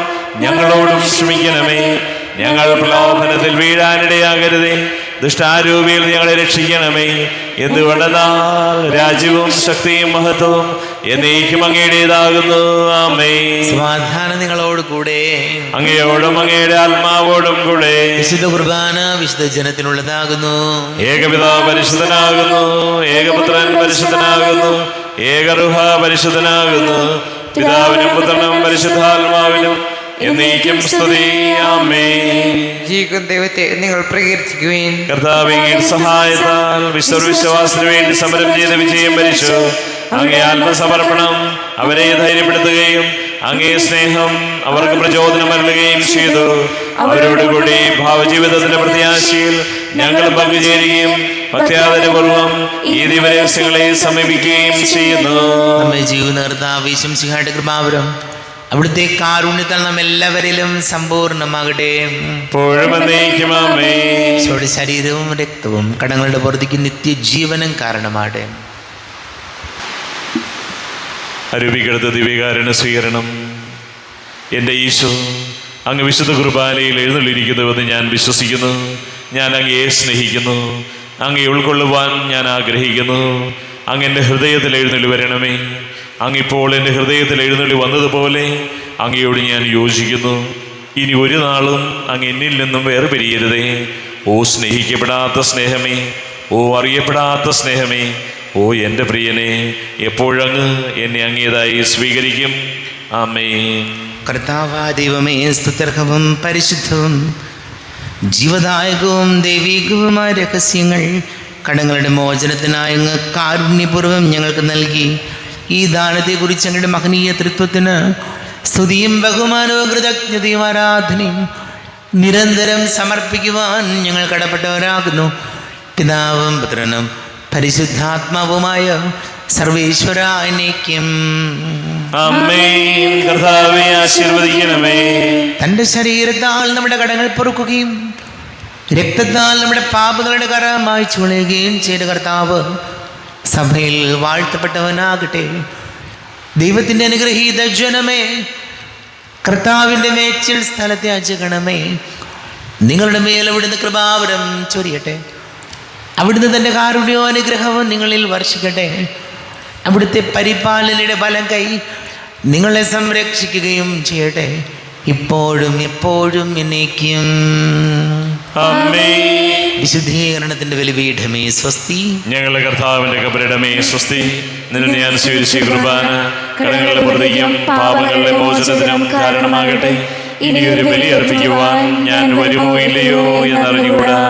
ഞങ്ങളോടും ക്ഷമിക്കണമേ. ഞങ്ങൾ പ്രലോഭനത്തിൽ വീഴാനിടയാകരുതേ, ദുഷ്ടാരൂപിയിൽ ഞങ്ങളെ രക്ഷിക്കണമേ. എന്തുകൊണ്ടെന്നാൽ രാജ്യവും ശക്തിയും മഹത്വവും എന്നേക്കും അങ്ങയുടേതാകുന്നു. ആമേൻ. സമാധാനം നിങ്ങളോട് കൂടെ, അങ്ങയോടും അങ്ങയുടെ ആത്മാവോടും കൂടെ. വിശുദ്ധ കുർബാന വിശുദ്ധ ജനത്തിനുള്ളതാകുന്നു. ഏകപിതാവ് പരിശുദ്ധനാകുന്നു, ഏകപുത്രൻ പരിശുദ്ധനാകുന്നു, ഏകറുഹ പരിശുദ്ധനാകുന്നു. പിതാവിനും പുത്രനും പരിശുദ്ധാത്മാവിനും എന്നേക്കും സ്തുതി. ആമേൻ. ജീവിക്കുന്ന ദൈവത്തെ നിങ്ങൾ പ്രകീർത്തിക്കുവിൻ. കർത്താവേ, അങ്ങയുടെ സഹായത്താൽ വിശ്വാസത്തിന് വേണ്ടി സമരം ചെയ്ത വിജയം ഭരിച്ചു. അങ്ങേ ആത്മസമർപ്പണം അവരെ ധൈര്യപ്പെടുത്തുകയും അങ്ങേ സ്നേഹം അവർക്ക് പ്രചോദനം നൽകുകയും ചെയ്തു. അവരോടുകൂടി ഭാവജീവിതത്തിന്റെ പ്രത്യാശയിൽ ഞങ്ങൾ പങ്കുചേരുകയും പ്രത്യാദരപൂർവം ഈ ദിവരഹസ്യങ്ങളെ സമീപിക്കുകയും ചെയ്യുന്നു. നമ്മെ ജീവിത കർത്താവ് ശംസിഹായുടെ കൃപാവരം അവിടുത്തെ കാരുണ്യത്താൽ നാം എല്ലാവരിലും സമ്പൂർണ്ണമാകട്ടെ. ശരീരവും രക്തവും കടങ്ങളുടെ പുറത്തേക്ക് നിത്യജീവനം കാരണമാകട്ടെ. അരൂപിക്കെടുത്ത ദിവ്യകാരുണ്യ സ്വീകരണം. എൻ്റെ ഈശോ, അങ്ങ് വിശുദ്ധ കുർബാനയിൽ എഴുന്നള്ളിയിരിക്കുന്നുവെന്ന് ഞാൻ വിശ്വസിക്കുന്നു. ഞാൻ അങ്ങയെ സ്നേഹിക്കുന്നു. അങ്ങയെ ഉൾക്കൊള്ളുവാൻ ഞാൻ ആഗ്രഹിക്കുന്നു. അങ്ങ് എൻ്റെ ഹൃദയത്തിൽ എഴുന്നള്ളി വരണമേ. അങ്ങിപ്പോൾ എൻ്റെ ഹൃദയത്തിൽ എഴുന്നള്ളി വന്നതുപോലെ അങ്ങയോട് ഞാൻ യോജിക്കുന്നു. ഇനി ഒരു നാളും അങ്ങ് എന്നിൽ നിന്നും വേർപിരിയരുതേ. ഓ സ്നേഹിക്കപ്പെടാത്ത സ്നേഹമേ, ഓ അറിയപ്പെടാത്ത സ്നേഹമേ, ഓ എൻ്റെ പ്രിയനെ, എപ്പോഴങ്ങ് എന്നെ അങ്ങേതായി സ്വീകരിക്കും. ആമേൻ. കർത്താവായ ദൈവമേ, സ്തുത്യർഹവും പരിശുദ്ധവും ജീവദായകവും ദൈവികവുമായ രഹസ്യങ്ങൾ കടങ്ങളുടെ മോചനത്തിനായി അങ്ങ് കാരുണ്യപൂർവ്വം ഞങ്ങൾക്ക് നൽകി. ഈ ദാനത്തെക്കുറിച്ച് ഞങ്ങളുടെ മഹനീയ തൃത്വത്തിന് സ്തുതിയും ബഹുമാനവും കൃതജ്ഞതയും ആരാധനയും നിരന്തരം സമർപ്പിക്കുവാൻ ഞങ്ങൾ കടപ്പെട്ടവരാകുന്നു. പിതാവും പുത്രനും പരിശുദ്ധാത്മാവുമായ സർവേശ്വര എന്നേക്കും. ആമേൻ. കർത്താവേ, ആശീർവദിക്കണമേ. തൻ്റെ ശരീരത്താൽ നമ്മുടെ കടങ്ങൾ പൊറുക്കുകയും രക്തത്താൽ നമ്മുടെ പാപങ്ങളുടെ കറ മായ്ച്ചു കളയുകയും ചെയ്ത കർത്താവ് സഭയിൽ വാഴ്ത്തപ്പെട്ടവനാകട്ടെ. ദൈവത്തിൻ്റെ അനുഗ്രഹീത ജനമേ, കർത്താവിൻ്റെ മേച്ചിൽ സ്ഥലത്തെ അജഗണമേ, നിങ്ങളുടെ മേൽ അവിടുന്ന് കൃപാവരം ചൊരിയട്ടെ. അവിടുന്ന് തൻ്റെ കാരുണ്യവും അനുഗ്രഹവും നിങ്ങളിൽ വർഷിക്കട്ടെ. അവിടുത്തെ പരിപാലനയുടെ ബലം കൈ നിങ്ങളെ സംരക്ഷിക്കുകയും ചെയ്യട്ടെ, ഇപ്പോഴും എപ്പോഴും എന്നേക്കും. വിശുദ്ധീകരണത്തിന്റെ ബലിപീഠമേ സ്വസ്തി. ഞങ്ങളുടെ കർത്താവിന്റെ കബറിടമേ സ്വസ്തി. നിന്നെ ഞാൻ സ്വീകരിച്ച കുർബാന കടങ്ങളുടെ പ്രതിയും പാപങ്ങളുടെ മോചനത്തിനും കാരണമാകട്ടെ. ഇനിയൊരു ബലി അർപ്പിക്കുവാൻ ഞാൻ വരുമോ ഇല്ലയോ എന്നറിഞ്ഞുകൂടാ.